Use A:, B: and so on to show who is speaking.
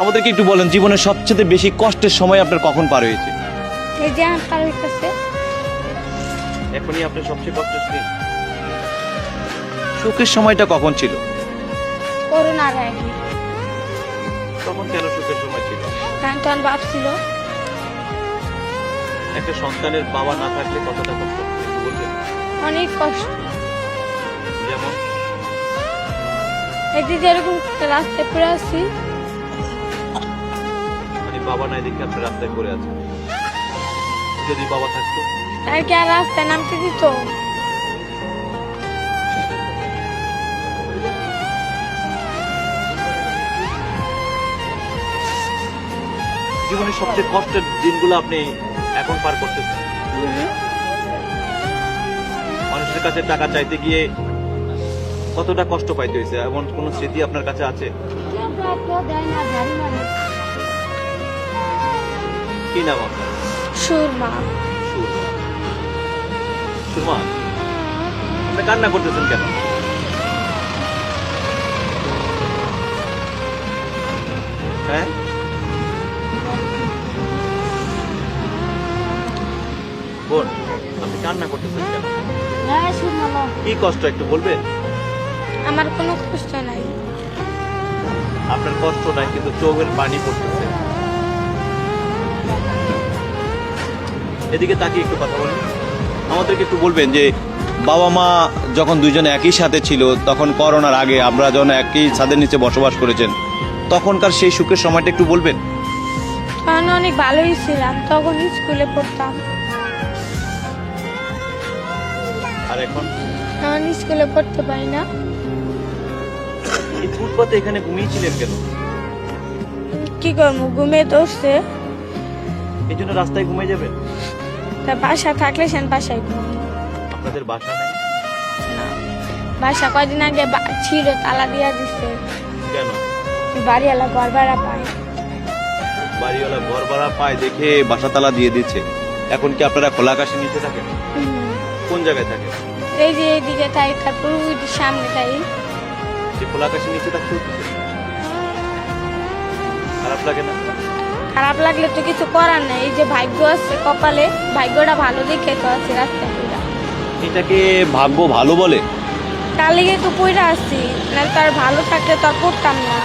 A: আমাদেরকে একটু বলেন জীবনের সবচেয়ে বেশি কষ্টের সময় আপনার কখন পার হয়েছে?
B: এই যে আমার কাছে
A: এখনই আপনার সবচেয়ে কষ্টের দিন। সুখের সময়টা কখন ছিল?
B: করোনার আগে।
A: তখন কেন সুখের সময় ছিল?
B: কারণ তখন বাপ ছিল।
A: একটা সন্তানের বাবা না থাকলে কতটা কষ্ট একটু বলবেন?
B: অনেক কষ্ট।
A: যেমন
B: এই যে যেরকম রাস্তায় পড়ে আছি,
A: মানে বাবা নাই দেখে আপনি রাস্তায় পড়ে আছেন। যদি বাবা থাকতো
B: আর কি আর রাস্তায় নামতে দিত?
A: জীবনের সবচেয়ে কষ্টের দিনগুলো আপনি এখন পার করতেছেন। মানুষের কাছে টাকা চাইতে গিয়ে কতটা কষ্ট পাইতে হয়েছে, এমন কোন স্মৃতি আপনার কাছে আছে? কি নাম আপনার?
B: সুরমা।
A: সুরমা, আপনি কান্না করতেছেন কেন? হ্যাঁ, বোন, আপনি কান্না করতেছেন কেন? কি কষ্ট একটু বলবেন?
B: আমার কোনো কষ্ট নাই।
A: আপনার কষ্ট নাই কিন্তু চোখের পানি পড়তেছে। এদিকে তাকিয়ে একটু কথা বলেন। আমাদেরকে একটু বলবেন যে বাবা মা যখন দুইজনে একই সাথে ছিল, তখন করোনার আগে আমরা যখন একই ছাদের নিচে বসবাস করেছেন, তখনকার সেই সুখের সময়টা একটু বলবেন?
B: তখন অনেক ভালোই ছিলাম, তখন স্কুলে পড়তাম।
A: আর এখন
B: এখন স্কুলে পড়তে পারি না।
A: এই ফুটপাতে এখানে ঘুমিয়েছিলেন কেন?
B: কি করবো, ঘুমিয়ে ধরছে।
A: এই জন্য রাস্তায় ঘুমিয়ে যাবেন?
B: তা বাসা থাকলে সেন বাসায় ঘুমাবো।
A: আপনাদের বাসা নেই?
B: বাসা কয়দিন আগে ছিল, তালা দিয়া দিচ্ছে।
A: কেন?
B: বাড়িওয়ালা ঘর ভাড়া পায়।
A: বাড়িওয়ালা ঘর ভাড়া পায় দেখে বাসা তালা দিয়ে দিচ্ছে। এখন কি আপনারা খোলা আকাশের নিচে থাকেন? কোন জায়গায় থাকেন?
B: এই যে এইদিকে তাই, তারপর ওই যে সামনে তাই।
A: যে খোলা আকাশের নিচে থাকতে হচ্ছে, খারাপ লাগে না?
B: খারাপ লাগলে তো কিছু করার নাই। এই যে ভাগ্য আছে কপালে, ভাগ্যটা ভালো দেখে তো আছে রাস্তায় পইরা।
A: এটাকে ভাগ্য ভালো বলে?
B: তার লেগে তো পইরা আছি, না তার ভালো থাকলে তো আর পড়তাম না।